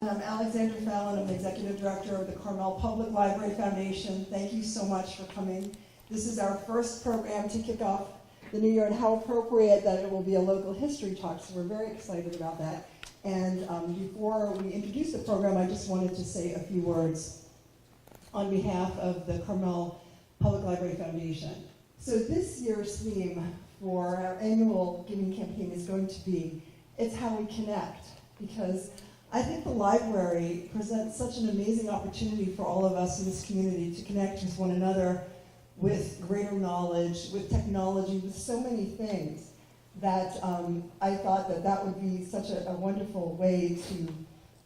I'm Alexandra Fallon. I'm the Executive Director of the Carmel Public Library Foundation. Thank you so much for coming. This is our first program to kick off the new year, and how appropriate that it will be a local history talk, so we're very excited about that. And before we introduce the program, I just wanted to say a few words on behalf of the Carmel Public Library Foundation. So this year's theme for our annual giving campaign is going to be, it's how we connect, because I think the library presents such an amazing opportunity for all of us in this community to connect with one another, with greater knowledge, with technology, with so many things that I thought that that would be such a wonderful way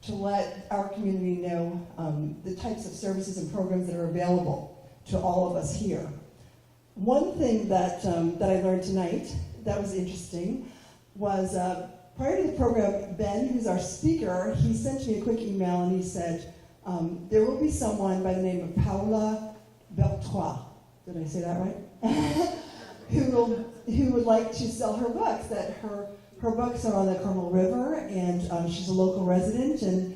to let our community know the types of services and programs that are available to all of us here. One thing that I learned tonight that was interesting was prior to the program, Ben, who's our speaker, he sent me a quick email and he said, there will be someone by the name of Paula Bertois, did I say that right? who would like to sell her books, that her books are on the Carmel River, and she's a local resident, and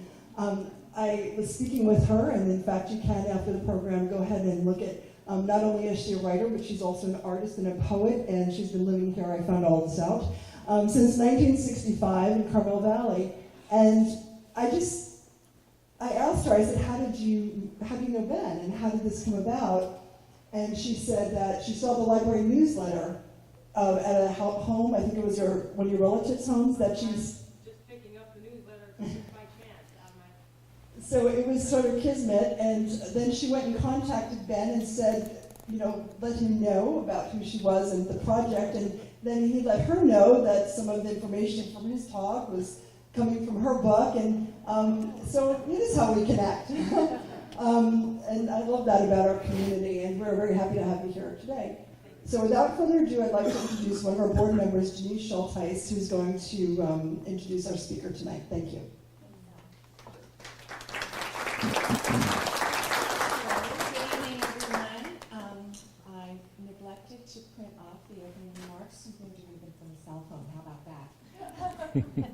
I was speaking with her, and in fact you can, after the program, go ahead and look at, not only is she a writer, but she's also an artist and a poet, and she's been living here, I found all this out, since 1965 in Carmel Valley. And I asked her, I said, how do you know Ben, and how did this come about? And she said that she saw the library newsletter at a home, I think it was one of your relatives' homes, that she's... Just picking up the newsletter by chance out of my... So it was sort of kismet, and then she went and contacted Ben and said, let him know about who she was and the project, and then he let her know that some of the information from his talk was coming from her book, and so it is how we connect. And I love that about our community, and we're very happy to have you here today. So without further ado, I'd like to introduce one of our board members, Denise Schultheis, who's going to introduce our speaker tonight. Thank you. Good evening, everyone. I neglected to print off the opening remarks. I'm going to read them from the cell phone. How about that?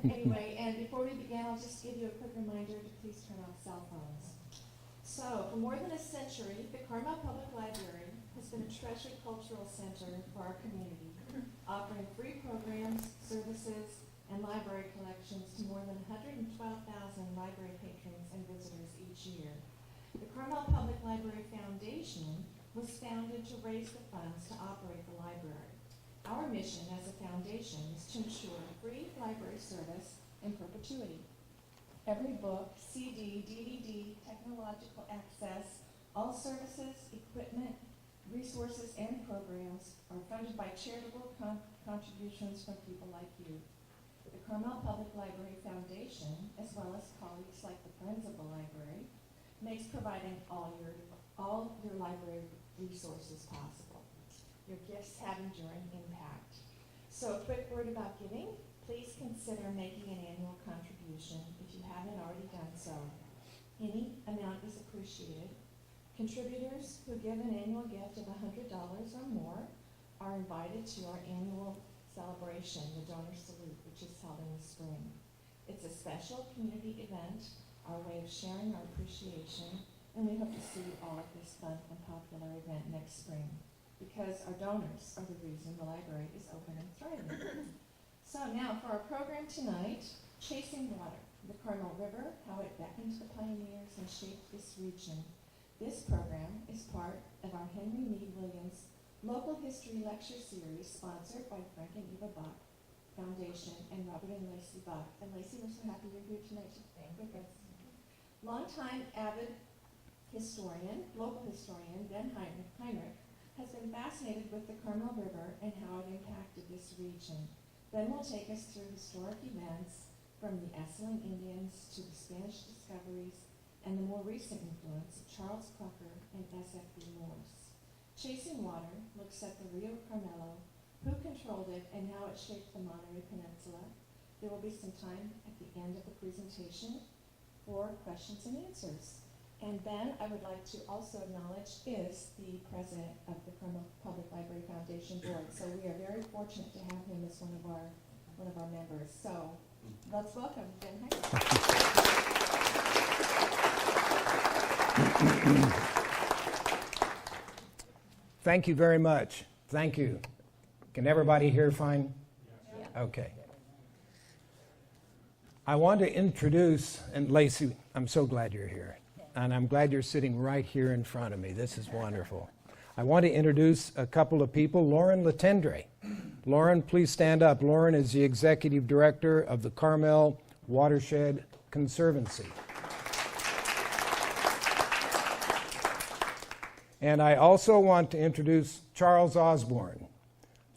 Anyway, and before we begin, I'll just give you a quick reminder to please turn off cell phones. So, for more than a century, the Carmel Public Library has been a treasured cultural center for our community, offering free programs, services, and library collections to more than 112,000 library patrons and visitors each year. The Carmel Public Library Foundation was founded to raise the funds to operate the library. Our mission as a foundation is to ensure free library service in perpetuity. Every book, CD, DVD, technological access, all services, equipment, resources, and programs are funded by charitable contributions from people like you. The Carmel Public Library Foundation, as well as colleagues like the Friends of the Library, makes providing all your library resources possible. Your gifts have enduring impact. So a quick word about giving. Please consider making an annual contribution if you haven't already done so. Any amount is appreciated. Contributors who give an annual gift of $100 or more are invited to our annual celebration, the Donor Salute, which is held in the spring. It's a special community event, our way of sharing our appreciation, and we hope to see you all at this fun and popular event next spring, because our donors are the reason the library is open and thriving. So now for our program tonight, Chasing Water, the Carmel River, how it beckoned the pioneers and shaped this region. This program is part of our Henry Mead Williams Local History Lecture Series, sponsored by Frank and Eva Buck Foundation and Robert and Lacey Buck. And Lacey, we're so happy you're here tonight to thank with us. Longtime avid historian, local historian, Ben Heinrich, has been fascinated with the Carmel River and how it impacted this region. Ben will take us through historic events from the Esselen Indians to the Spanish discoveries and the more recent influence of Charles Crocker and S.F.B. Morse. Chasing Water looks at the Rio Carmelo, who controlled it, and how it shaped the Monterey Peninsula. There will be some time at the end of the presentation for questions and answers. And Ben, I would like to also acknowledge, is the president of the Carmel Public Library Foundation Board. So we are very fortunate to have him as one of our members. So let's welcome Ben Heinrich. Thank you very much. Thank you. Can everybody hear fine? Okay. I want to introduce, and Lacey, I'm so glad you're here. And I'm glad you're sitting right here in front of me. This is wonderful. I want to introduce a couple of people. Lauren Latendre. Lauren, please stand up. Lauren is the Executive Director of the Carmel Watershed Conservancy. And I also want to introduce Charles Osborne.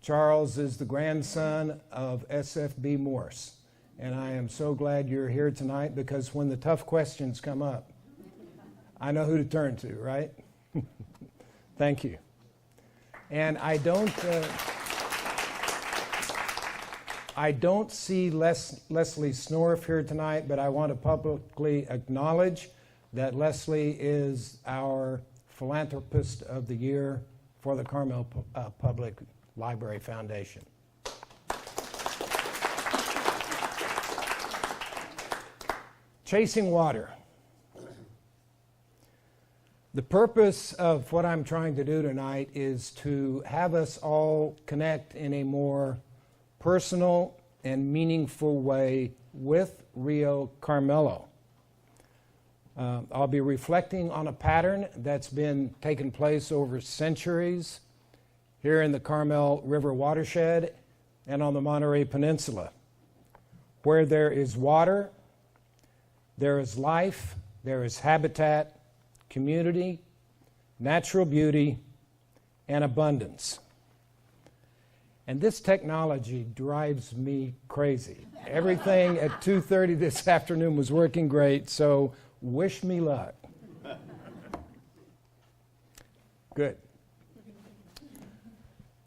Charles is the grandson of S.F.B. Morse. And I am so glad you're here tonight because when the tough questions come up, I know who to turn to, right? Thank you. And I don't see Leslie Snorf here tonight, but I want to publicly acknowledge that Leslie is our Philanthropist of the Year for the Carmel Public Library Foundation. Chasing water. The purpose of what I'm trying to do tonight is to have us all connect in a more personal and meaningful way with Rio Carmelo. I'll be reflecting on a pattern that's been taking place over centuries here in the Carmel River watershed and on the Monterey Peninsula. Where there is water, there is life, there is habitat, community, natural beauty, and abundance. And this technology drives me crazy. Everything at 2:30 this afternoon was working great, so wish me luck. Good.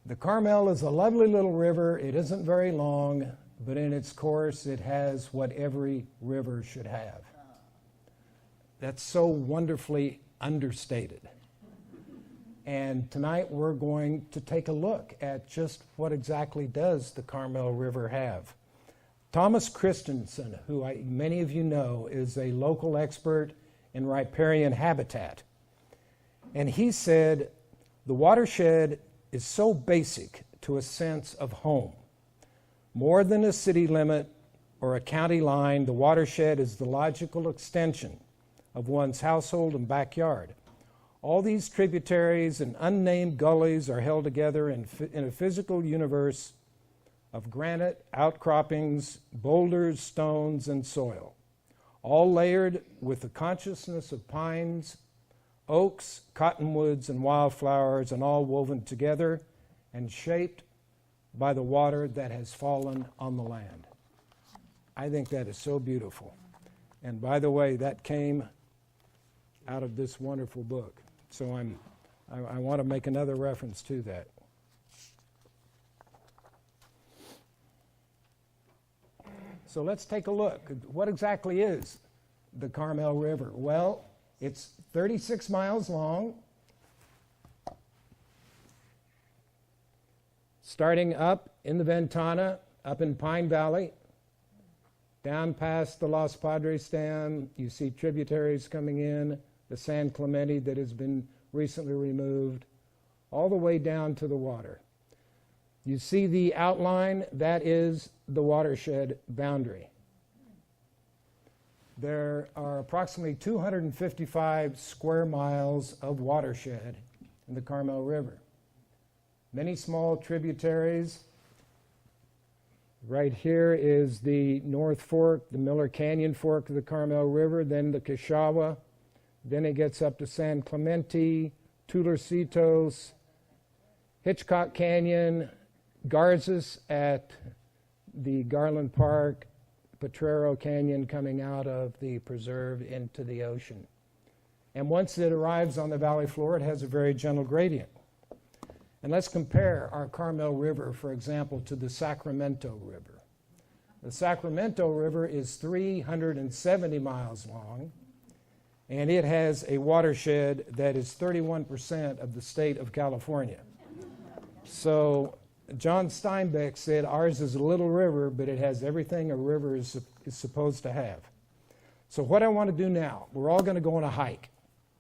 The Carmel is a lovely little river. It isn't very long, but in its course, it has what every river should have. That's so wonderfully understated. And tonight we're going to take a look at just what exactly does the Carmel River have. Thomas Christensen, who many of you know, is a local expert in riparian habitat. And he said, the watershed is so basic to a sense of home. More than a city limit or a county line, the watershed is the logical extension of one's household and backyard. All these tributaries and unnamed gullies are held together in a physical universe of granite, outcroppings, boulders, stones, and soil, all layered with the consciousness of pines, oaks, cottonwoods, and wildflowers, and all woven together and shaped by the water that has fallen on the land. I think that is so beautiful. And by the way, that came out of this wonderful book. So I want to make another reference to that. So let's take a look. What exactly is the Carmel River? Well, it's 36 miles long, starting up in the Ventana, up in Pine Valley, down past the Los Padres Dam. You see tributaries coming in, the San Clemente that has been recently removed, all the way down to the water. You see the outline, that is the watershed boundary. There are approximately 255 square miles of watershed in the Carmel River. Many small tributaries. Right here is the North Fork, the Miller Canyon Fork of the Carmel River, then the Cashawa, then it gets up to San Clemente, Tularcitos, Hitchcock Canyon, Garces at the Garland Park, Potrero Canyon coming out of the preserve into the ocean. And once it arrives on the valley floor, it has a very gentle gradient. And let's compare our Carmel River, for example, to the Sacramento River. The Sacramento River is 370 miles long, and it has a watershed that is 31% of the state of California. So John Steinbeck said ours is a little river, but it has everything a river is supposed to have. So what I want to do now, we're all going to go on a hike.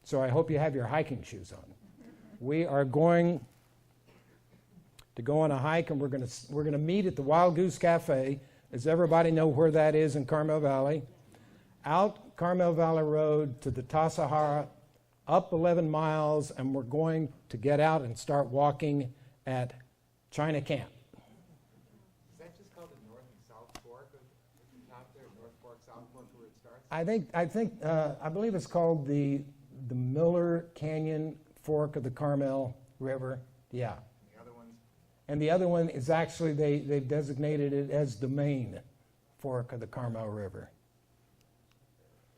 So I hope you have your hiking shoes on. We are going to go on a hike, and we're going to meet at the Wild Goose Cafe. Does everybody know where that is in Carmel Valley? Out Carmel Valley Road to the Tasahara, up 11 miles, and we're going to get out and start walking at China Camp. Is that just called the North and South Fork of the top there? North Fork, South Fork, where it starts? I believe it's called the Miller Canyon Fork of the Carmel River. Yeah. The other ones? And the other one is actually, they've designated it as the main fork of the Carmel River.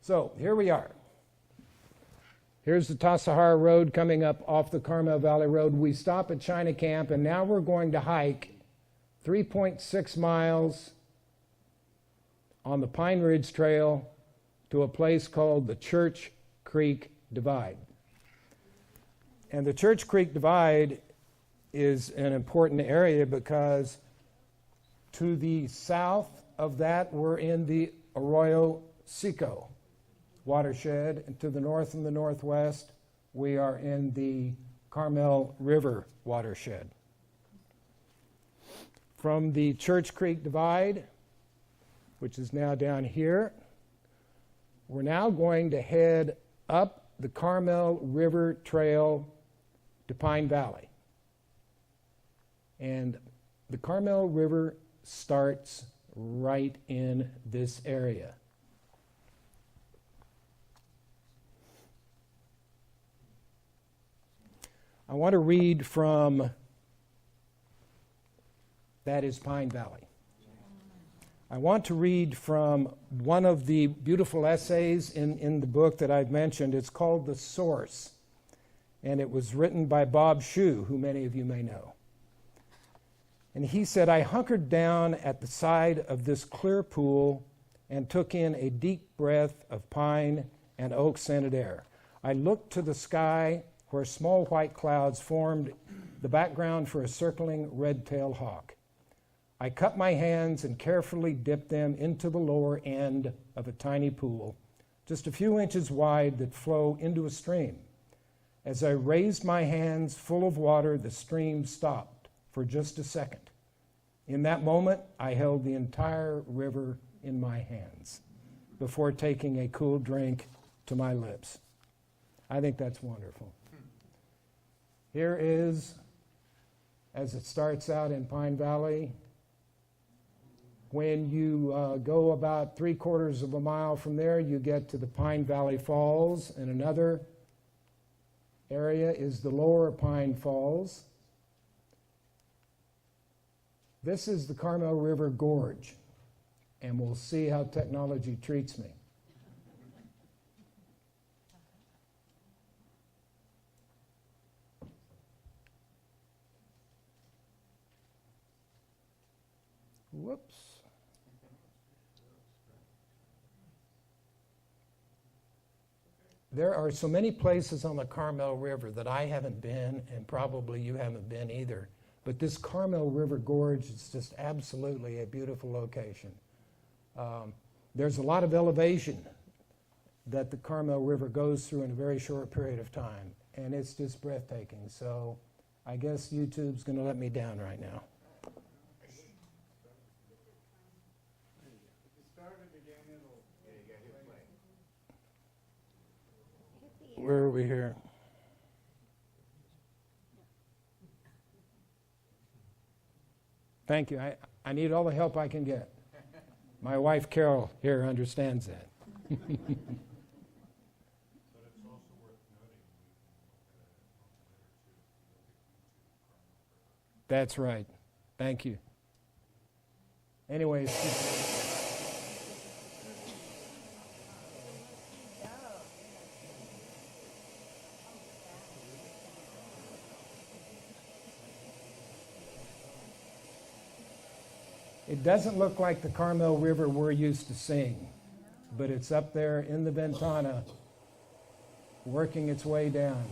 So here we are. Here's the Tasahara Road coming up off the Carmel Valley Road. We stop at China Camp, and now we're going to hike 3.6 miles on the Pine Ridge Trail to a place called the Church Creek Divide. And the Church Creek Divide is an important area because to the south of that, we're in the Arroyo Seco watershed, and to the north and the northwest, we are in the Carmel River watershed. From the Church Creek Divide, which is now down here, we're now going to head up the Carmel River Trail to Pine Valley. And the Carmel River starts right in this area. I want to read from That is Pine Valley. I want to read from one of the beautiful essays in the book that I've mentioned. It's called The Source, and it was written by Bob Shue, who many of you may know. And he said, I hunkered down at the side of this clear pool and took in a deep breath of pine and oak-scented air. I looked to the sky where small white clouds formed the background for a circling red-tailed hawk. I cut my hands and carefully dipped them into the lower end of a tiny pool, just a few inches wide, that flow into a stream. As I raised my hands full of water, the stream stopped for just a second. In that moment, I held the entire river in my hands before taking a cool drink to my lips. I think that's wonderful. Here is, as it starts out in Pine Valley, when you go about 3/4 of a mile from there, you get to the Pine Valley Falls, and another area is the Lower Pine Falls. This is the Carmel River Gorge, and we'll see how technology treats me. Whoops. There are so many places on the Carmel River that I haven't been, and probably you haven't been either. But this Carmel River Gorge is just absolutely a beautiful location. There's a lot of elevation that the Carmel River goes through in a very short period of time, and it's just breathtaking. So I guess YouTube's going to let me down right now. Where are we here? Thank you. I need all the help I can get. My wife Carol here understands that. But it's also worth noting we can look at a month later too. That's right. Thank you. Anyways. It doesn't look like the Carmel River we're used to seeing, but it's up there in the Ventana, working its way down.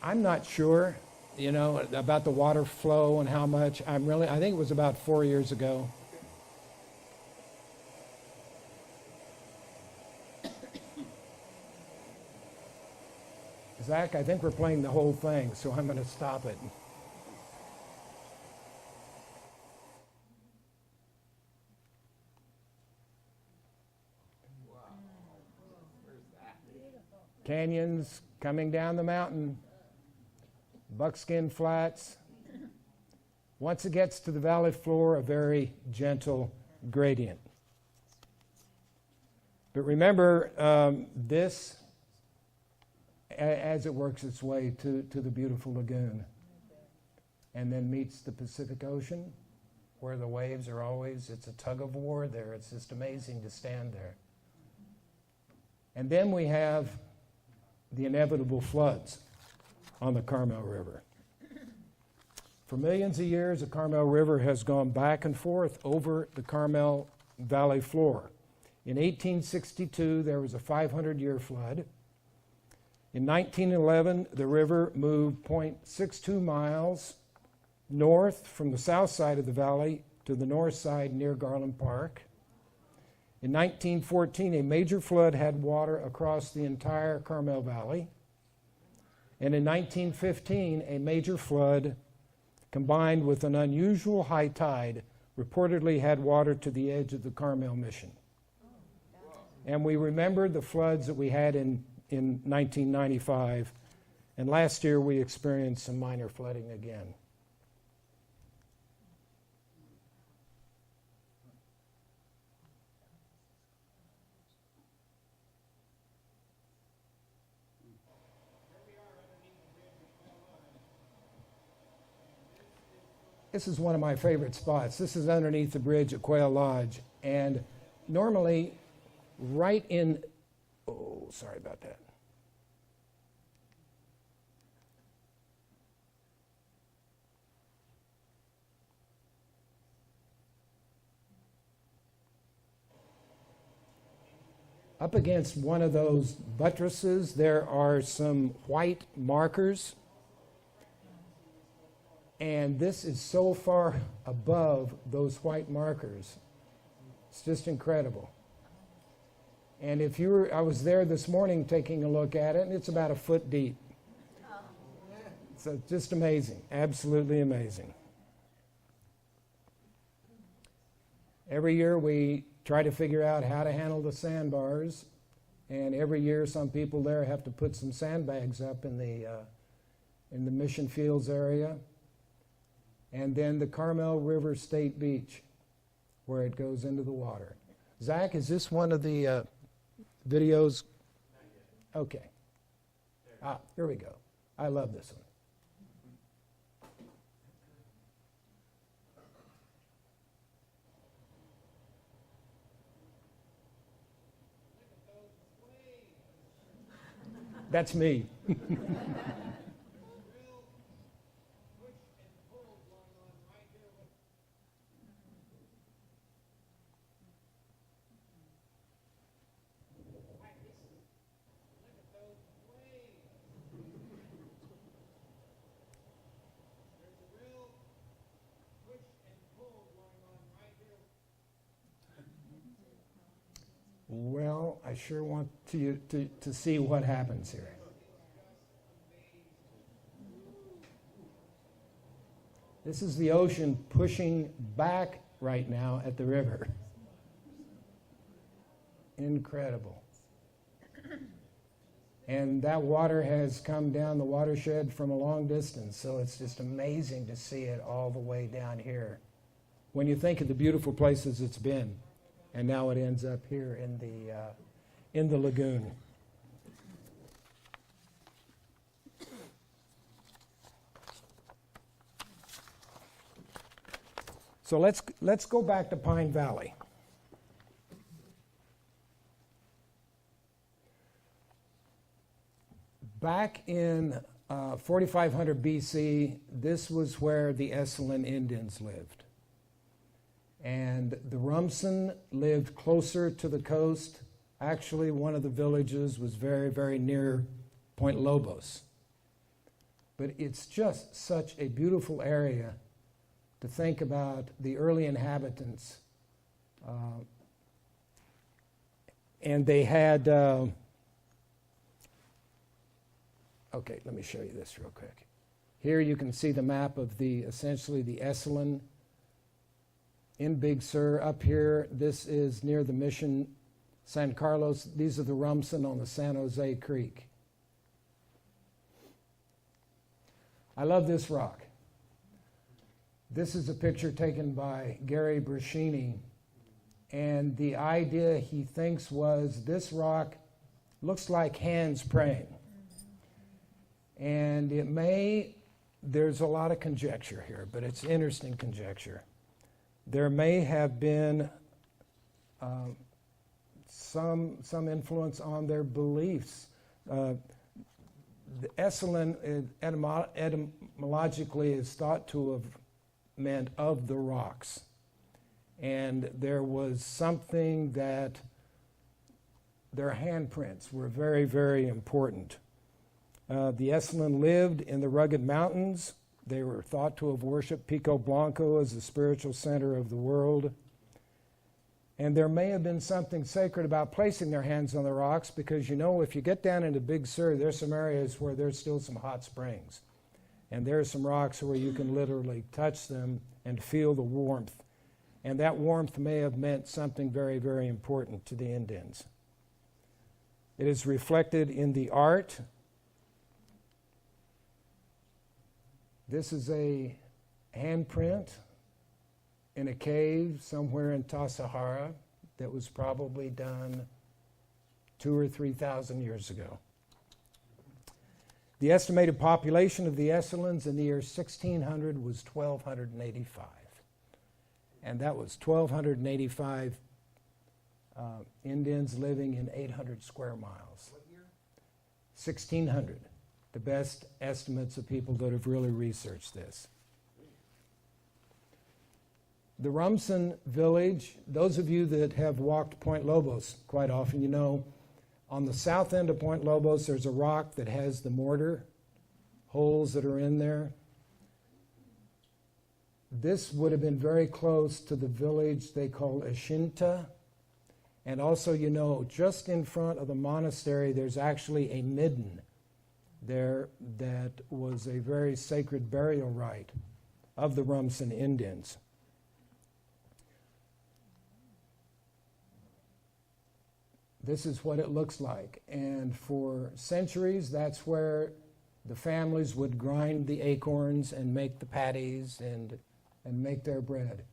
I'm not sure. you know, about the water flow and how much. I think it was about 4 years ago. Zach, I think we're playing the whole thing, so I'm going to stop it. Wow. Where's that? Canyons coming down the mountain, buckskin flats. Once it gets to the valley floor, a very gentle gradient. But remember, this, as it works its way to the beautiful lagoon, and then meets the Pacific Ocean, where the waves are always, it's a tug of war there. It's just amazing to stand there. And then we have the inevitable floods on the Carmel River. For millions of years, the Carmel River has gone back and forth over the Carmel Valley floor. In 1862, there was a 500-year flood. In 1911, the river moved 0.62 miles north from the south side of the valley to the north side near Garland Park. In 1914, a major flood had water across the entire Carmel Valley. And in 1915, a major flood combined with an unusual high tide reportedly had water to the edge of the Carmel Mission. And we remember the floods that we had in 1995, and last year we experienced some minor flooding again. This is one of my favorite spots. This is underneath the bridge at Quail Lodge, and normally right in, oh, sorry about that. Up against one of those buttresses, there are some white markers. And this is so far above those white markers. It's just incredible. And if you were, I was there this morning taking a look at it, and it's about a foot deep. So just amazing, absolutely amazing. Every year we try to figure out how to handle the sandbars, and every year some people there have to put some sandbags up in the Mission Fields area. And then the Carmel River State Beach, where it goes into the water. Zach, is this one of the videos? Okay. Ah, here we go. I love this one. That's me. Well, I sure want to see what happens here. This is the ocean pushing back right now at the river. Incredible. And that water has come down the watershed from a long distance, so it's just amazing to see it all the way down here. When you think of the beautiful places it's been, and now it ends up here in the lagoon. So let's go back to Pine Valley. Back in 4500 BC, this was where the Esselen Indians lived. And the Rumsen lived closer to the coast. Actually, one of the villages was very, very near Point Lobos. But it's just such a beautiful area to think about the early inhabitants. And they had, okay, let me show you this real quick. Here you can see the map of essentially the Esselen in Big Sur. Up here, this is near the Mission San Carlos. These are the Rumsen on the San Jose Creek. I love this rock. This is a picture taken by Gary Brashini, and the idea he thinks was this rock looks like hands praying. And there's a lot of conjecture here, but it's interesting conjecture. There may have been some influence on their beliefs. The Esselen etymologically is thought to have meant of the rocks. And there was something that their handprints were very, very important. The Esselen lived in the rugged mountains. They were thought to have worshipped Pico Blanco as the spiritual center of the world. And there may have been something sacred about placing their hands on the rocks because, you know, if you get down into Big Sur, there's some areas where there's still some hot springs. And there are some rocks where you can literally touch them and feel the warmth. And that warmth may have meant something very, very important to the Indians. It is reflected in the art. This is a handprint in a cave somewhere in Tassajara that was probably done 2,000 or 3,000 years ago. The estimated population of the Esselens in the year 1600 was 1,285. And that was 1,285 Indians living in 800 square miles. What year? 1,600. The best estimates of people that have really researched this. The Rumsen village, those of you that have walked Point Lobos quite often, you know, on the south end of Point Lobos, there's a rock that has the mortar holes that are in there. This would have been very close to the village they call Ashinta. And also, you know, just in front of the monastery, there's actually a midden there that was a very sacred burial rite of the Rumsen Indians. This is what it looks like. And for centuries, that's where the families would grind the acorns and make the patties and make their bread.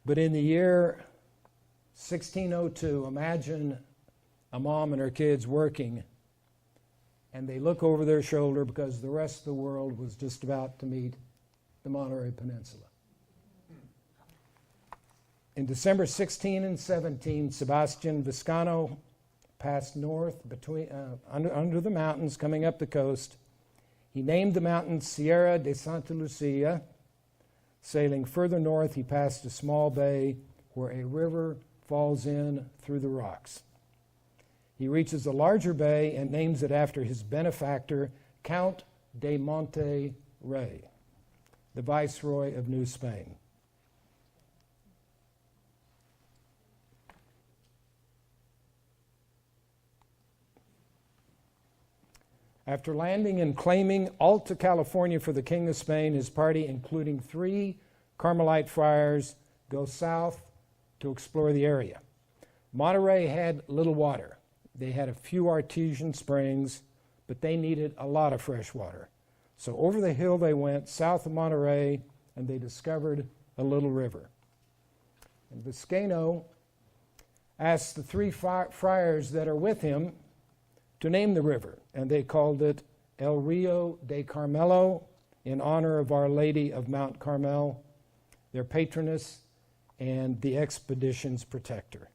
But in the year 1602, imagine a mom and her kids working, and they look over their shoulder because the rest of the world was just about to meet the Monterey Peninsula. In December 16 and 17, Sebastian Viscano passed north under the mountains coming up the coast. He named the mountain Sierra de Santa Lucia. Sailing further north, he passed a small bay where a river falls in through the rocks. He reaches a larger bay and names it after his benefactor, Count de Monterey, the Viceroy of New Spain. After landing and claiming Alta California for the King of Spain, his party, including 3 Carmelite friars, go south to explore the area. Monterey had little water. They had a few artesian springs, but they needed a lot of fresh water. So over the hill they went, south of Monterey, and they discovered a little river. And Viscano asked the 3 friars that are with him to name the river, and they called it El Rio de Carmelo in honor of Our Lady of Mount Carmel, their patroness and the expedition's protector.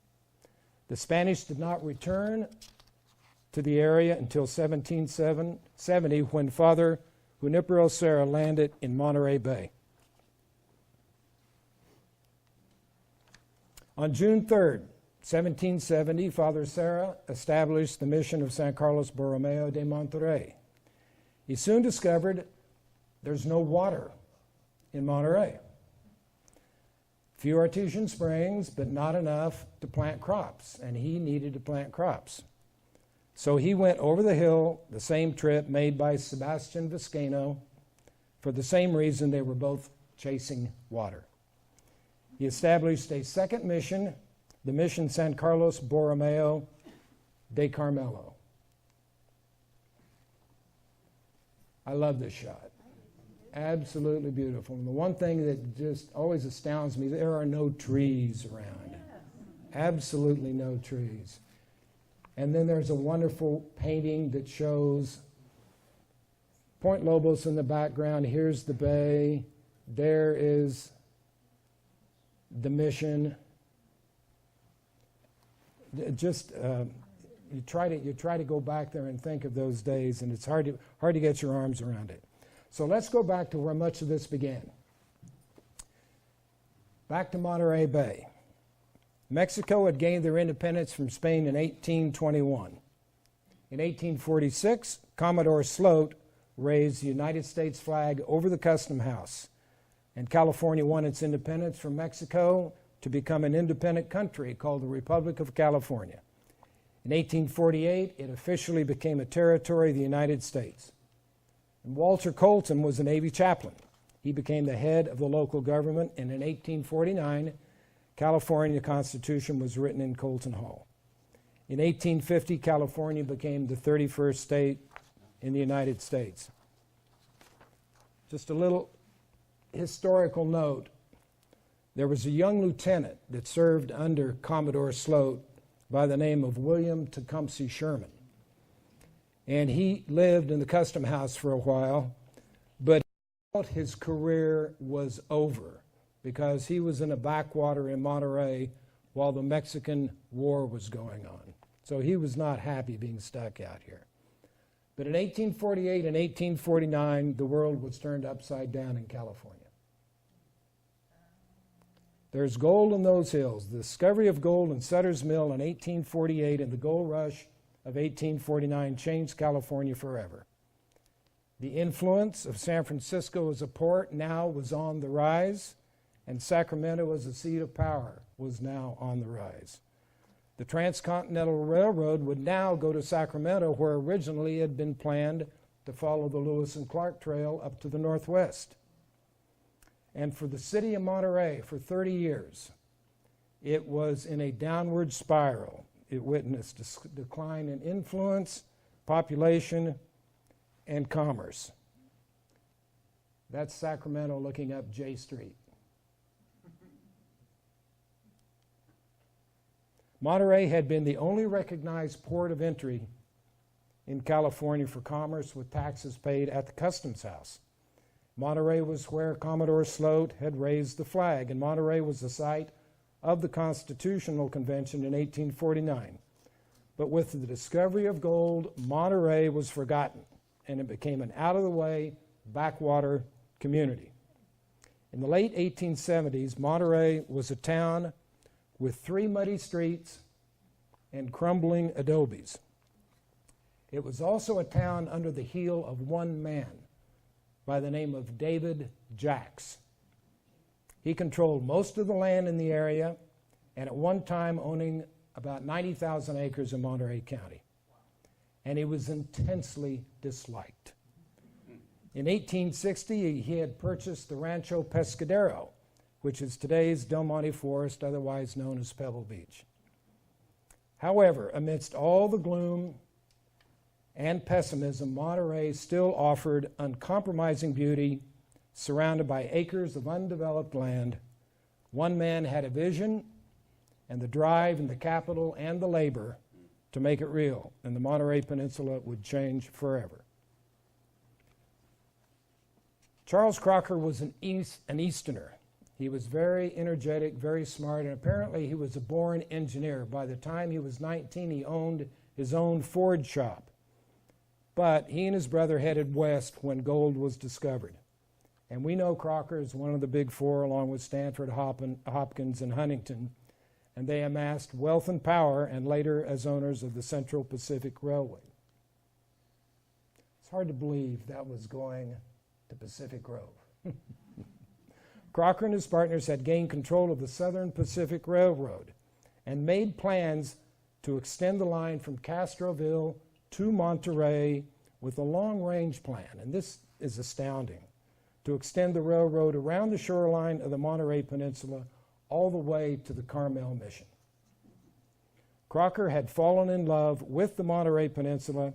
The Spanish did not return to the area until 1770, when Father Junipero Serra landed in Monterey Bay. On June 3rd, 1770, Father Serra established the mission of San Carlos Borromeo de Monterrey. He soon discovered there's no water in Monterey. Few artesian springs, but not enough to plant crops, and he needed to plant crops. So he went over the hill, the same trip made by Sebastian Vizcaino, for the same reason they were both chasing water. He established a second mission, the mission San Carlos Borromeo de Carmelo. I love this shot. Absolutely beautiful. And the one thing that just always astounds me, there are no trees around. Absolutely no trees. And then there's a wonderful painting that shows Point Lobos in the background. Here's the bay. There is the mission. Just you try to go back there and think of those days, and it's hard to get your arms around it. So let's go back to where much of this began. Back to Monterey Bay. Mexico had gained their independence from Spain in 1821. In 1846, Commodore Sloat raised the United States flag over the Custom House, and California won its independence from Mexico to become an independent country called the Republic of California. In 1848, it officially became a territory of the United States. And Walter Colton was a Navy chaplain. He became the head of the local government, and in 1849, California Constitution was written in Colton Hall. In 1850, California became the 31st state in the United States. Just a little historical note. There was a young lieutenant that served under Commodore Sloat by the name of William Tecumseh Sherman. And he lived in the Custom House for a while, but he felt his career was over because he was in a backwater in Monterey while the Mexican War was going on. So he was not happy being stuck out here. But in 1848 and 1849, the world was turned upside down in California. There's gold in those hills. The discovery of gold in Sutter's Mill in 1848 and the gold rush of 1849 changed California forever. The influence of San Francisco as a port now was on the rise, and Sacramento as a seat of power was now on the rise. The Transcontinental Railroad would now go to Sacramento, where originally it had been planned to follow the Lewis and Clark Trail up to the northwest. And for the city of Monterey, for 30 years, it was in a downward spiral. It witnessed a decline in influence, population, and commerce. That's Sacramento looking up J Street. Monterey had been the only recognized port of entry in California for commerce with taxes paid at the Customs House. Monterey was where Commodore Sloat had raised the flag, and Monterey was the site of the Constitutional Convention in 1849. But with the discovery of gold, Monterey was forgotten, and it became an out-of-the-way, backwater community. In the late 1870s, Monterey was a town with 3 muddy streets and crumbling adobes. It was also a town under the heel of one man by the name of David Jacks. He controlled most of the land in the area, and at one time owning about 90,000 acres in Monterey County. And he was intensely disliked. In 1860, he had purchased the Rancho Pescadero, which is today's Del Monte Forest, otherwise known as Pebble Beach. However, amidst all the gloom and pessimism, Monterey still offered uncompromising beauty, surrounded by acres of undeveloped land. One man had a vision and the drive and the capital and the labor to make it real, and the Monterey Peninsula would change forever. Charles Crocker was an Easterner. He was very energetic, very smart, and apparently he was a born engineer. By the time he was 19, he owned his own Ford shop. But he and his brother headed west when gold was discovered. And we know Crocker is one of the big four, along with Stanford, Hopkins, and Huntington. And they amassed wealth and power, and later as owners of the Central Pacific Railway. hard to believe that was going to Pacific Grove. Crocker and his partners had gained control of the Southern Pacific Railroad and made plans to extend the line from Castroville to Monterey with a long-range plan, and this is astounding, to extend the railroad around the shoreline of the Monterey Peninsula all the way to the Carmel Mission. Crocker had fallen in love with the Monterey Peninsula,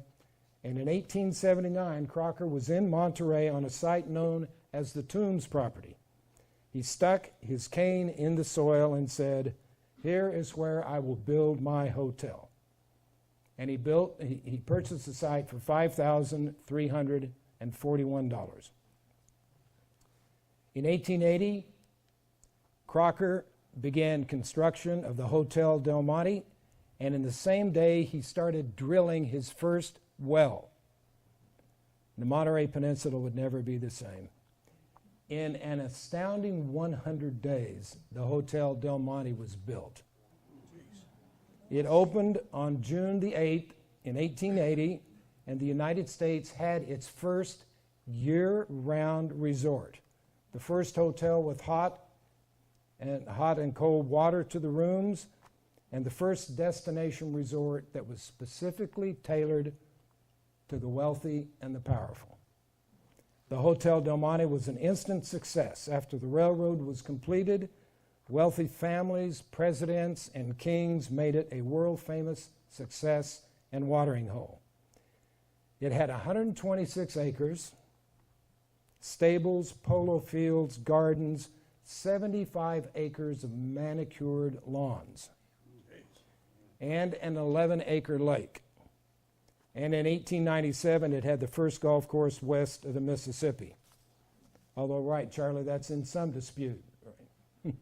and in 1879, Crocker was in Monterey on a site known as the Tombs property. He stuck his cane in the soil and said, "Here is where I will build my hotel." And he purchased the site for $5,341. In 1880, Crocker began construction of the Hotel Del Monte, and in the same day he started drilling his first well. The Monterey Peninsula would never be the same. In an astounding 100 days, the Hotel Del Monte was built. It opened on June the 8th in 1880, and the United States had its first year-round resort. The first hotel with hot and cold water to the rooms, and the first destination resort that was specifically tailored to the wealthy and the powerful. The Hotel Del Monte was an instant success. After the railroad was completed, wealthy families, presidents, and kings made it a world-famous success and watering hole. It had 126 acres, stables, polo fields, gardens, 75 acres of manicured lawns, and an 11-acre lake. And in 1897, it had the first golf course west of the Mississippi. Although, right, Charlie, that's in some dispute. Right?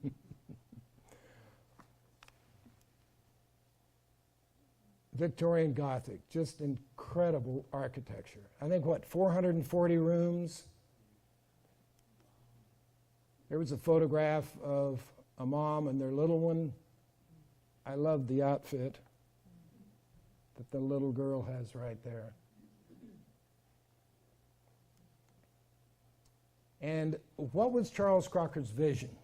Victorian Gothic, just incredible architecture. I think, 440 rooms? There was a photograph of a mom and their little one. I love the outfit that the little girl has right there. And what was Charles Crocker's vision?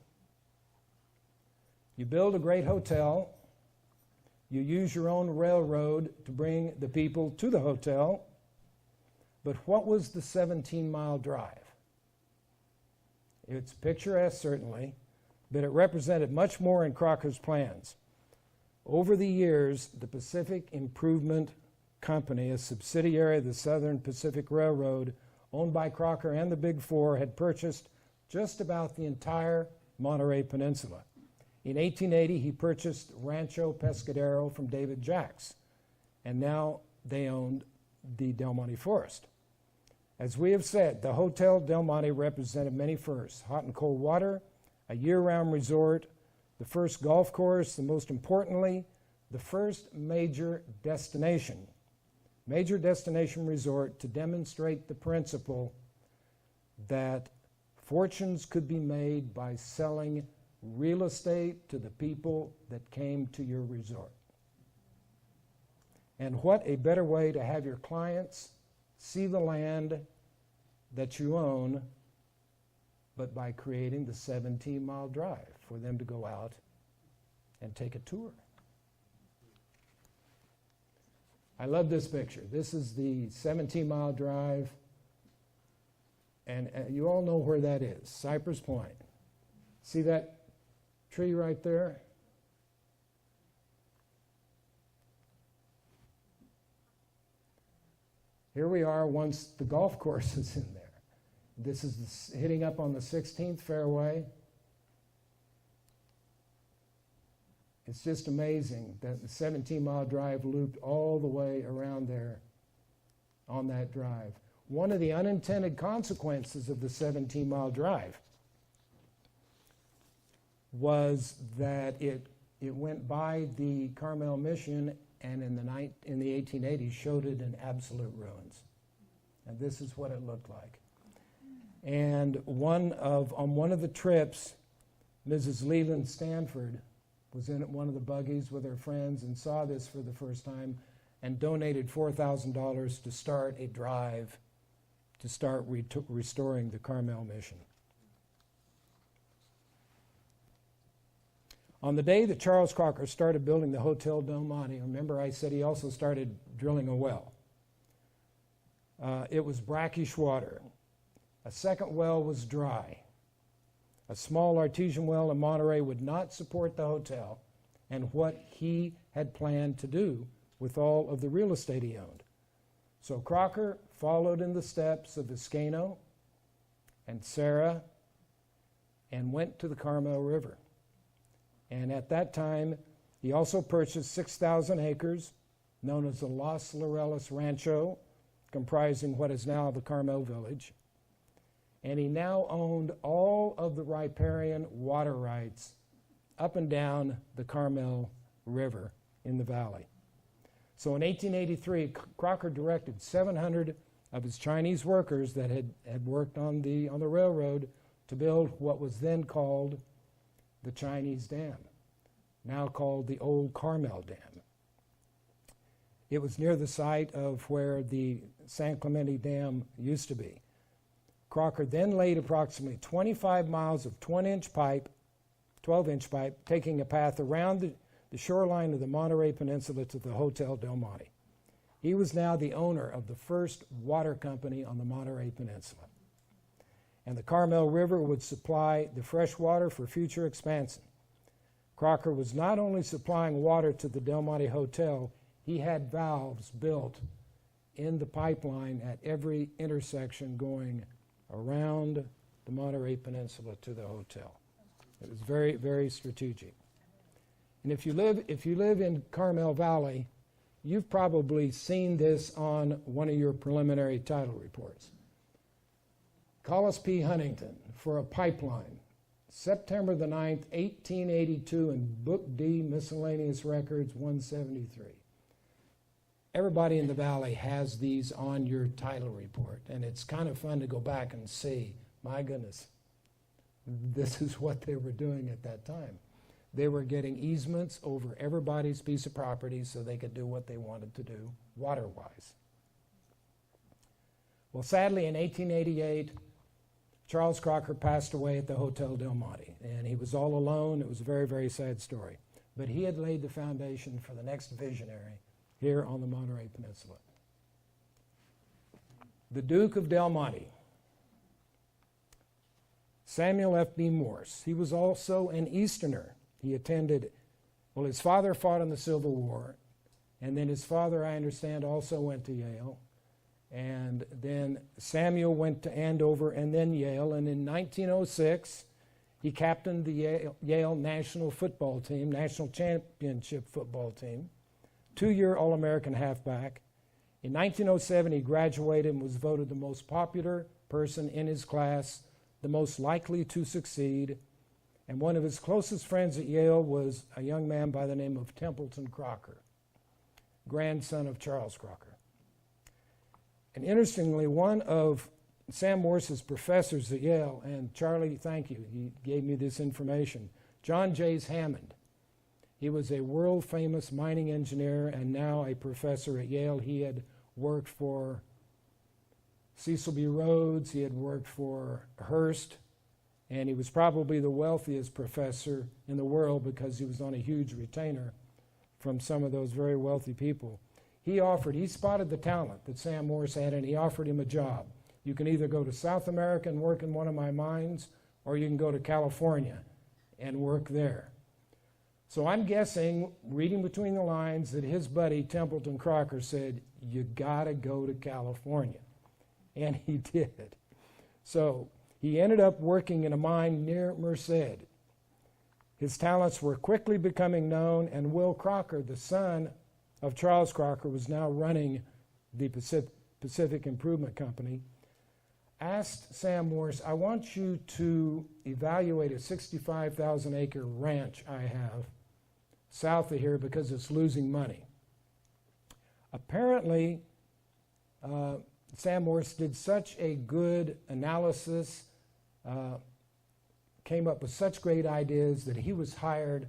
You build a great hotel, you use your own railroad to bring the people to the hotel, but what was the 17-mile drive? It's picturesque, certainly, but it represented much more in Crocker's plans. Over the years, the Pacific Improvement Company, a subsidiary of the Southern Pacific Railroad, owned by Crocker and the Big Four, had purchased just about the entire Monterey Peninsula. In 1880, he purchased Rancho Pescadero from David Jacks, and now they owned the Del Monte Forest. As we have said, the Hotel Del Monte represented many firsts: hot and cold water, a year-round resort, the first golf course, and most importantly, the first major destination resort to demonstrate the principle that fortunes could be made by selling real estate to the people that came to your resort. And what a better way to have your clients see the land that you own, but by creating the 17-mile drive for them to go out and take a tour. I love this picture. This is the 17-mile drive, and you all know where that is, Cypress Point. See that tree right there? Here we are once the golf course is in there. This is hitting up on the 16th fairway. It's just amazing that the 17-mile drive looped all the way around there on that drive. One of the unintended consequences of the 17-mile drive was that it went by the Carmel Mission, and in the 1880s showed it in absolute ruins. And this is what it looked like. And on one of the trips, Mrs. Leland Stanford was in one of the buggies with her friends and saw this for the first time and donated $4,000 to start a drive to start restoring the Carmel mission. On the day that Charles Crocker started building the Hotel Del Monte, remember I said he also started drilling a well. It was brackish water. A second well was dry. A small artesian well in Monterey would not support the hotel and what he had planned to do with all of the real estate he owned. So Crocker followed in the steps of Iscano and Sarah and went to the Carmel River. And at that time, he also purchased 6,000 acres, known as the Los Lorellas Rancho, comprising what is now the Carmel Village. And he now owned all of the riparian water rights up and down the Carmel River in the valley. So in 1883, Crocker directed 700 of his Chinese workers that had worked on the railroad to build what was then called the Chinese Dam, now called the Old Carmel Dam. It was near the site of where the San Clemente Dam used to be. Crocker then laid approximately 25 miles of 12-inch pipe, taking a path around the shoreline of the Monterey Peninsula to the Hotel Del Monte. He was now the owner of the first water company on the Monterey Peninsula. And the Carmel River would supply the fresh water for future expansion. Crocker was not only supplying water to the Del Monte Hotel, he had valves built in the pipeline at every intersection going around the Monterey Peninsula to the hotel. It was very, very strategic. And if you live in Carmel Valley, you've probably seen this on one of your preliminary title reports. Collis P. Huntington for a pipeline, September the 9th, 1882, in Book D, Miscellaneous Records 173. Everybody in the valley has these on your title report, and it's kind of fun to go back and see, my goodness, this is what they were doing at that time. They were getting easements over everybody's piece of property so they could do what they wanted to do water-wise. Well, sadly, in 1888, Charles Crocker passed away at the Hotel Del Monte, and he was all alone. It was a very, very sad story. But he had laid the foundation for the next visionary here on the Monterey Peninsula. The Duke of Del Monte, Samuel F.B. Morse. He was also an Easterner. He attended, well, his father fought in the Civil War, and then his father, I understand, also went to Yale. And then Samuel went to Andover and then Yale. And in 1906, he captained the Yale national football team, national championship football team, 2-year All-American halfback. In 1907, he graduated and was voted the most popular person in his class, the most likely to succeed. And one of his closest friends at Yale was a young man by the name of Templeton Crocker, grandson of Charles Crocker. And interestingly, one of Sam Morse's professors at Yale, and Charlie, thank you, he gave me this information, John Jays Hammond. He was a world-famous mining engineer and now a professor at Yale. He had worked for Cecil B. Rhodes, he had worked for Hearst, and he was probably the wealthiest professor in the world because he was on a huge retainer from some of those very wealthy people. He spotted the talent that Sam Morse had, and he offered him a job. You can either go to South America and work in one of my mines, or you can go to California and work there. So I'm guessing, reading between the lines, that his buddy Templeton Crocker said, you gotta go to California. And he did. So he ended up working in a mine near Merced. His talents were quickly becoming known, and Will Crocker, the son of Charles Crocker, was now running the Pacific Improvement Company, asked Sam Morse, I want you to evaluate a 65,000 acre ranch I have south of here because it's losing money. Apparently, Sam Morse did such a good analysis, came up with such great ideas that he was hired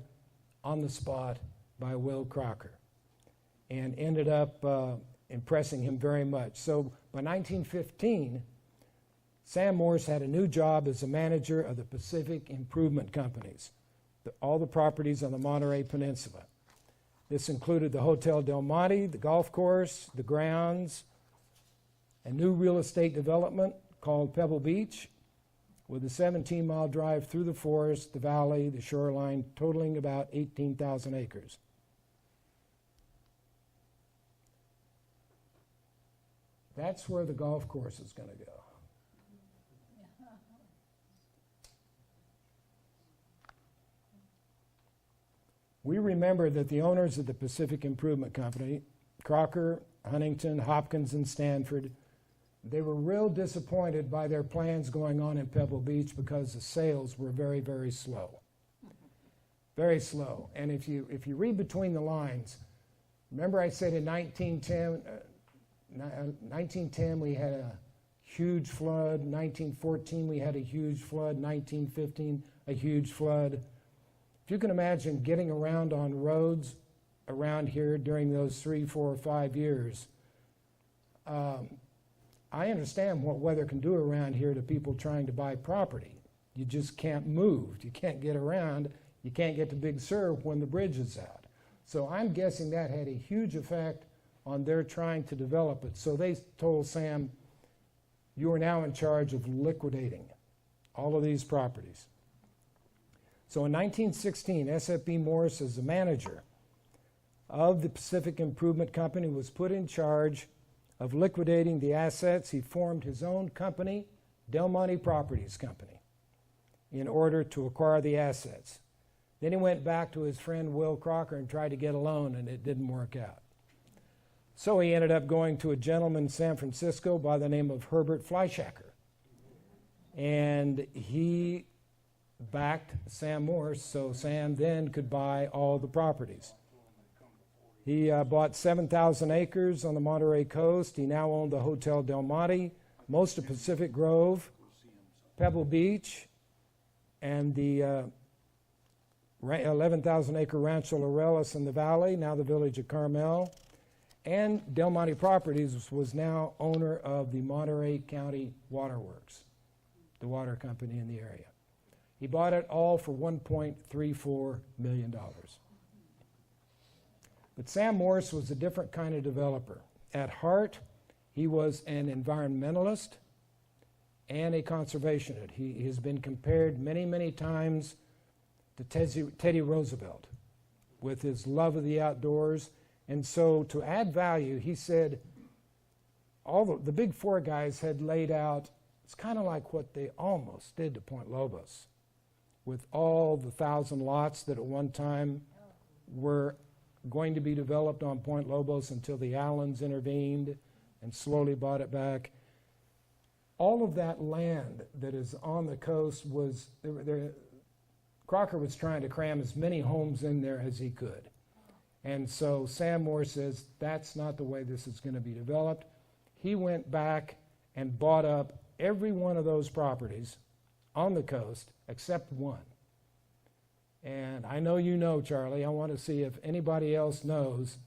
on the spot by Will Crocker and ended up impressing him very much. So by 1915, Sam Morse had a new job as a manager of the Pacific Improvement Companies, all the properties on the Monterey Peninsula. This included the Hotel Del Monte, the golf course, the grounds, a new real estate development called Pebble Beach, with a 17-mile drive through the forest, the valley, the shoreline, totaling about 18,000 acres. That's where the golf course is going to go. We remember that the owners of the Pacific Improvement Company, Crocker, Huntington, Hopkins, and Stanford, they were real disappointed by their plans going on in Pebble Beach because the sales were very, very slow. Very slow. And if you read between the lines, remember I said in 1910 we had a huge flood, 1914 we had a huge flood, 1915 a huge flood. If you can imagine getting around on roads around here during those 3, 4, or 5 years, I understand what weather can do around here to people trying to buy property. You just can't move. You can't get around. You can't get to Big Sur when the bridge is out. So I'm guessing that had a huge effect on their trying to develop it. So they told Sam, you are now in charge of liquidating all of these properties. So in 1916, S.F.B. Morse, as the manager of the Pacific Improvement Company, was put in charge of liquidating the assets. He formed his own company, Del Monte Properties Company, in order to acquire the assets. Then he went back to his friend Will Crocker and tried to get a loan, and it didn't work out. So he ended up going to a gentleman in San Francisco by the name of Herbert Fleischacker. And he backed Sam Morse, so Sam then could buy all the properties. He bought 7,000 acres on the Monterey coast. He now owned the Hotel Del Monte, most of Pacific Grove, Pebble Beach, and the 11,000-acre Rancho Lorella in the valley, now the village of Carmel. And Del Monte Properties was now owner of the Monterey County Waterworks, the water company in the area. He bought it all for $1.34 million. But Sam Morse was a different kind of developer. At heart, he was an environmentalist and a conservationist. He has been compared many, many times to Teddy Roosevelt with his love of the outdoors. And so to add value, he said all the big four guys had laid out, it's kind of like what they almost did to Point Lobos, with all the 1,000 lots that at one time were going to be developed on Point Lobos until the Allens intervened and slowly bought it back. All of that land that is on the coast was, Crocker was trying to cram as many homes in there as he could. And so Sam Morse says, that's not the way this is going to be developed. He went back and bought up every one of those properties on the coast except one. And I know you know, Charlie. I want to see if anybody else knows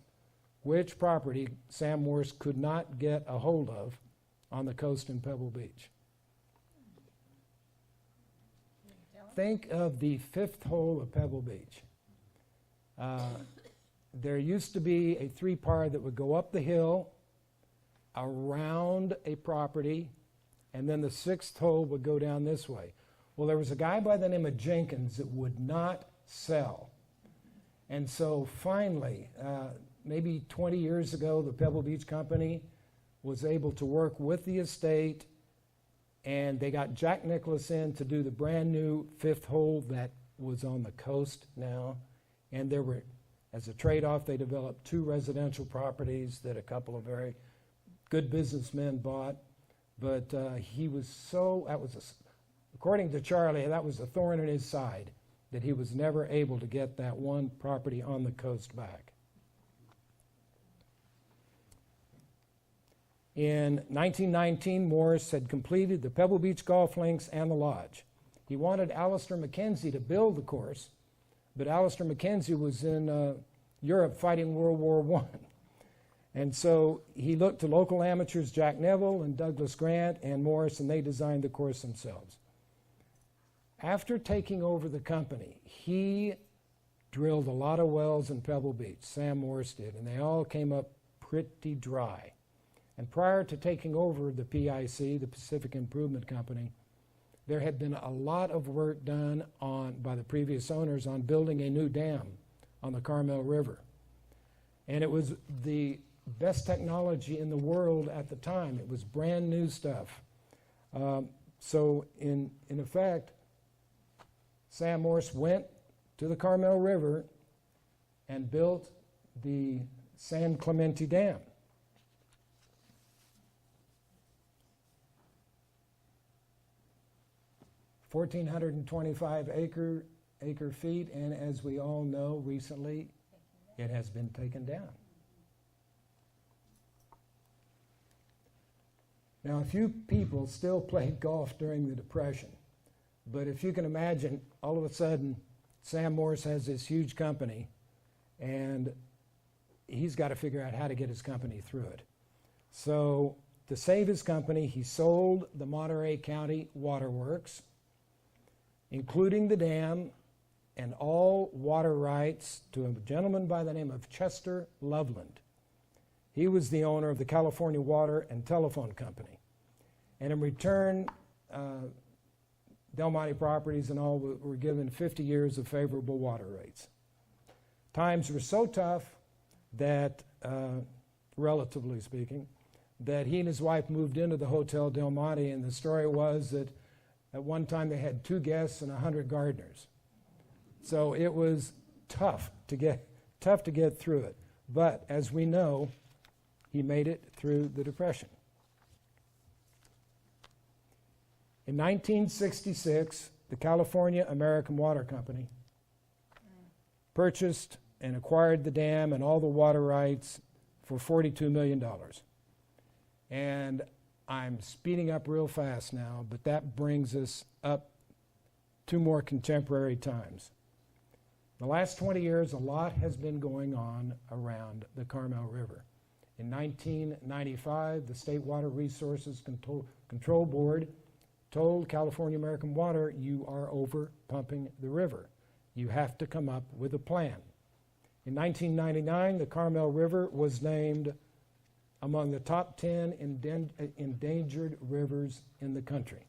which property Sam Morse could not get a hold of on the coast in Pebble Beach. Think of the fifth hole of Pebble Beach. There used to be a three-par that would go up the hill around a property, and then the sixth hole would go down this way. Well, there was a guy by the name of Jenkins that would not sell. And so finally, maybe 20 years ago, the Pebble Beach Company was able to work with the estate, and they got Jack Nicklaus in to do the brand new fifth hole that was on the coast now. And there were, as a trade-off, they developed 2 residential properties that a couple of very good businessmen bought. But he was so, according to Charlie, that was a thorn in his side, that he was never able to get that one property on the coast back. In 1919, Morse had completed the Pebble Beach golf links and the lodge. He wanted Alistair Mackenzie to build the course, but Alistair Mackenzie was in Europe fighting World War I. And so he looked to local amateurs, Jack Neville and Douglas Grant and Morse, and they designed the course themselves. After taking over the company, he drilled a lot of wells in Pebble Beach, Sam Morse did, and they all came up pretty dry. And prior to taking over the PIC, the Pacific Improvement Company, there had been a lot of work done by the previous owners on building a new dam on the Carmel River. And it was the best technology in the world at the time. It was brand new stuff. So in effect, Sam Morse went to the Carmel River and built the San Clemente Dam. (1,425 acre feet), and as we all know, recently it has been taken down. Now, a few people still played golf during the Depression, but if you can imagine, all of a sudden, Sam Morse has this huge company, and he's got to figure out how to get his company through it. So, to save his company, he sold the Monterey County Waterworks, including the dam and all water rights, to a gentleman by the name of Chester Loveland. He was the owner of the California Water and Telephone Company. And in return, Del Monte Properties and all were given 50 years of favorable water rates. Times were so tough that, relatively speaking, that he and his wife moved into the Hotel Del Monte, and the story was that at one time they had 2 guests and 100 gardeners. So it was tough to get through it. But as we know, he made it through the Depression. In 1966, the California American Water Company purchased and acquired the dam and all the water rights for $42 million. And I'm speeding up real fast now, but that brings us up to more contemporary times. The last 20 years, a lot has been going on around the Carmel River. In 1995, the State Water Resources Control Board told California American Water, you are over pumping the river. You have to come up with a plan. In 1999, the Carmel River was named among the top 10 endangered rivers in the country.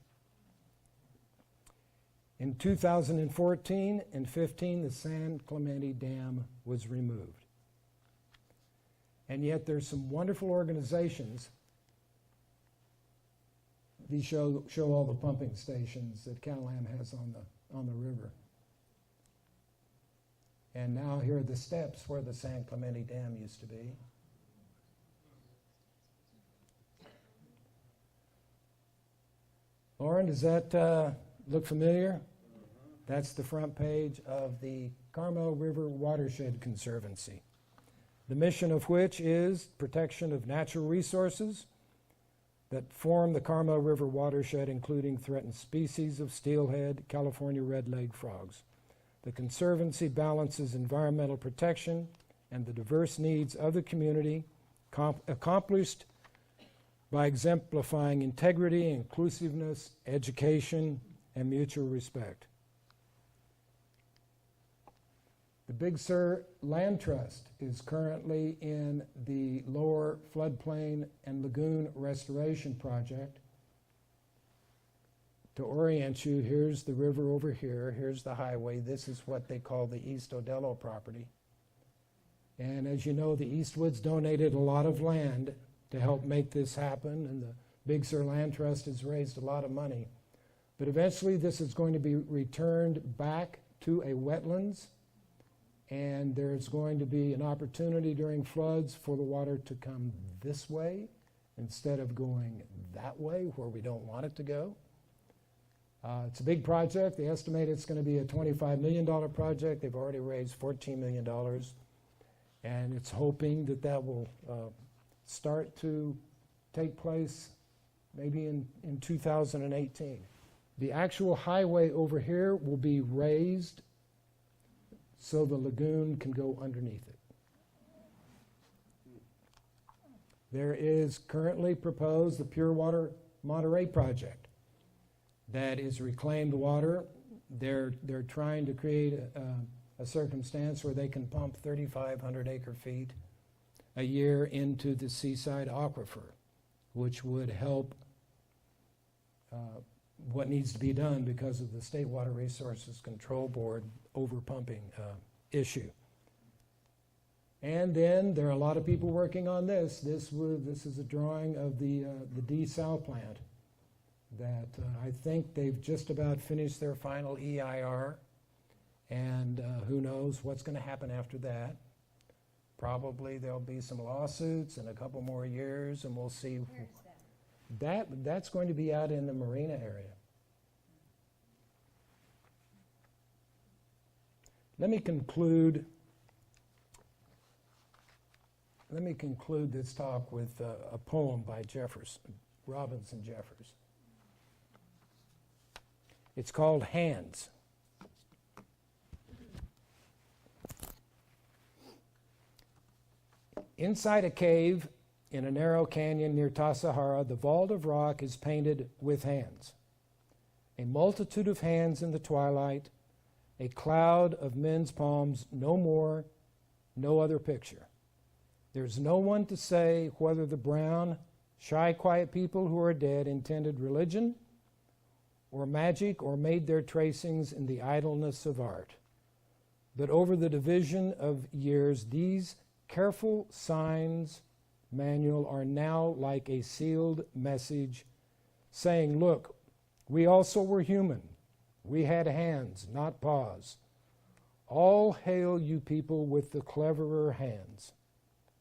In 2014 and 15, the San Clemente Dam was removed. And yet there's some wonderful organizations. These show all the pumping stations that CalAm has on the river. And now here are the steps where the San Clemente Dam used to be. Lauren, does that look familiar? That's the front page of the Carmel River Watershed Conservancy, the mission of which is protection of natural resources that form the Carmel River watershed, including threatened species of steelhead, California red-legged frogs. The Conservancy balances environmental protection and the diverse needs of the community, accomplished by exemplifying integrity, inclusiveness, education, and mutual respect. The Big Sur Land Trust is currently in the lower floodplain and lagoon restoration project. To orient you, here's the river over here, here's the highway. This is what they call the East Odello property. And as you know, the Eastwoods donated a lot of land to help make this happen, and the Big Sur Land Trust has raised a lot of money. But eventually this is going to be returned back to a wetlands, and there's going to be an opportunity during floods for the water to come this way instead of going that way where we don't want it to go. It's a big project. They estimate it's going to be a $25 million project. They've already raised $14 million, and it's hoping that that will start to take place maybe in 2018. The actual highway over here will be raised so the lagoon can go underneath it. There is currently proposed the Pure Water Monterey project. That is reclaimed water. They're trying to create a circumstance where they can pump 3,500 acre feet a year into the seaside aquifer, which would help what needs to be done because of the State Water Resources Control Board overpumping issue. And then there are a lot of people working on this. This is a drawing of the desal plant that I think they've just about finished their final EIR, and who knows what's going to happen after that. Probably there'll be some lawsuits in a couple more years, and we'll see. Where's that? That's going to be out in the marina area. Let me conclude this talk with a poem by Robinson Jeffers. It's called Hands. Inside a cave in a narrow canyon near Tasahara, the vault of rock is painted with hands. A multitude of hands in the twilight, a cloud of men's palms, no more, no other picture. There's no one to say whether the brown, shy, quiet people who are dead intended religion or magic or made their tracings in the idleness of art. But over the division of years, these careful signs manual are now like a sealed message saying, look, we also were human. We had hands, not paws. All hail you people with the cleverer hands,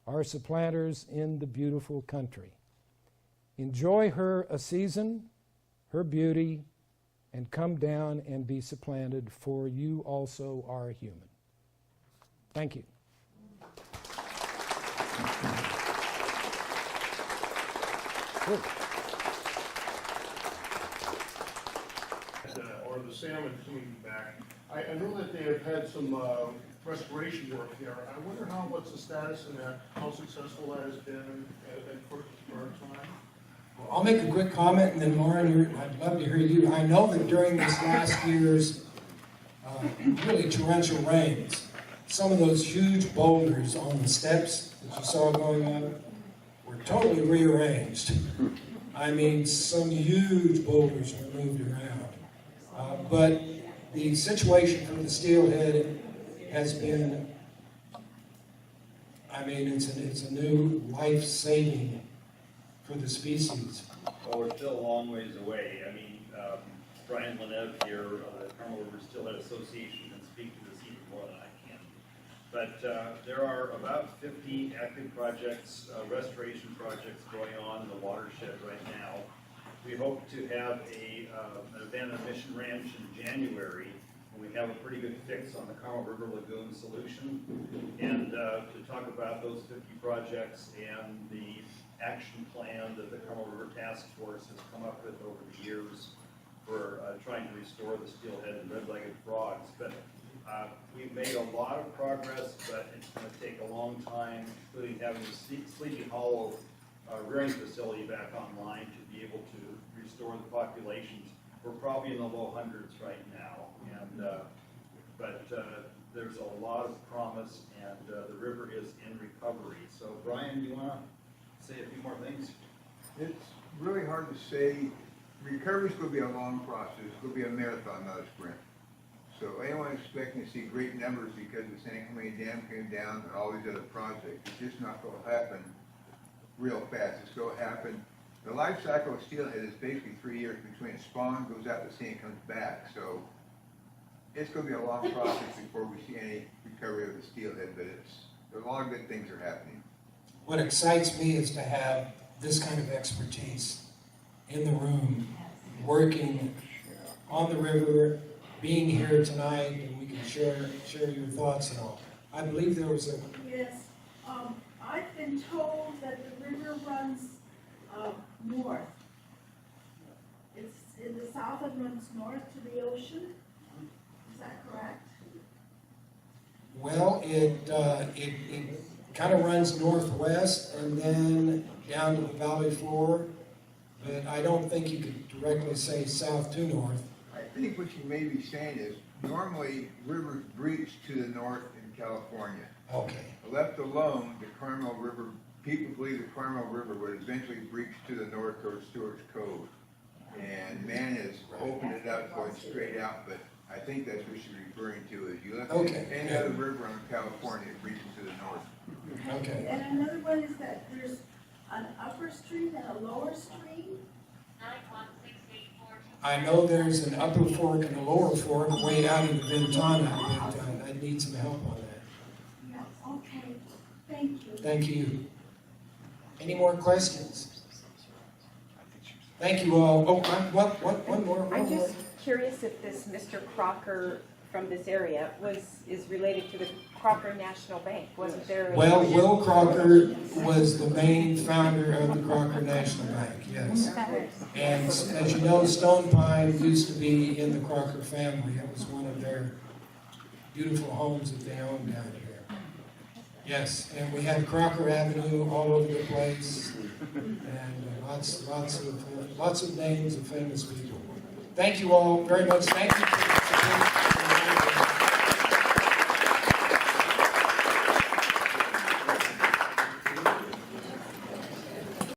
our supplanters in the beautiful country. Enjoy her a season, her beauty, and come down and be supplanted, for you also are human. Thank you. Good. Or the salmon coming back. I know that they have had some restoration work there. I wonder what's the status in that, how successful that has been for time? Well, I'll make a quick comment, and then Lauren, I'd love to hear you. I know that during this last year's really torrential rains, some of those huge boulders on the steps that you saw going up were totally rearranged. I mean, some huge boulders were moved around. But the situation for the steelhead has been, I mean, it's a new life-saving for the species. Well, we're still a long ways away. I mean, Brian Lenev here, the Carmel River Steelhead Association, can speak to this even more than I can. But there are about 50 active projects, restoration projects going on in the watershed right now. We hope to have an abandoned mission ranch in January. We have a pretty good fix on the Carmel River Lagoon solution. And to talk about those 50 projects and the action plan that the Carmel River Task Force has come up with over the years for trying to restore the steelhead and red-legged frogs. But we've made a lot of progress, but it's going to take a long time, including having the Sleepy Hollow rearing facility back online to be able to restore the populations. We're probably in the low hundreds right now, and but there's a lot of promise, and the river is in recovery. So, Brian, do you want to say a few more things? It's really hard to say. Recovery is going to be a long process. It's going to be a marathon, not a sprint. So anyone expecting to see great numbers because the San Clemente Dam came down and all these other projects, it's just not going to happen real fast. It's going to happen. The life cycle of steelhead is basically 3 years between spawn, goes out to sea, and comes back. So it's going to be a long process before we see any recovery of the steelhead, but a lot of good things are happening. What excites me is to have this kind of expertise in the room, working on the river, being here tonight, and we can share your thoughts and all. I believe there was a... Yes, I've been told that the river runs north. It's in the south, it runs north to the ocean. Is that correct? Well, it kind of runs northwest, and then down to the valley floor, but I don't think you could directly say south to north. I think what you may be saying is, normally rivers breach to the north in California. Okay. Left alone, the Carmel River, people believe the Carmel River would eventually breach to the north towards Stewart's Cove. And man has opened it up going straight out, but I think that's what you're referring to, is you look at any other river in California, it breaches to the north. Okay. And another one is that there's an upper stream and a lower stream. I know there's an upper fork and a lower fork way out in the Ventana, but I need some help on that. Yeah, okay, thank you. Thank you. Any more questions? Thank you all. Oh, one more. I'm just curious if this Mr. Crocker from this area is related to the Crocker National Bank. Wasn't there? Well, Will Crocker was the main founder of the Crocker National Bank, yes. And as you know, Stone Pine used to be in the Crocker family. It was one of their beautiful homes that they owned down here. Yes, and we had Crocker Avenue all over the place, and lots of names of famous people. Thank you all very much. Thank you.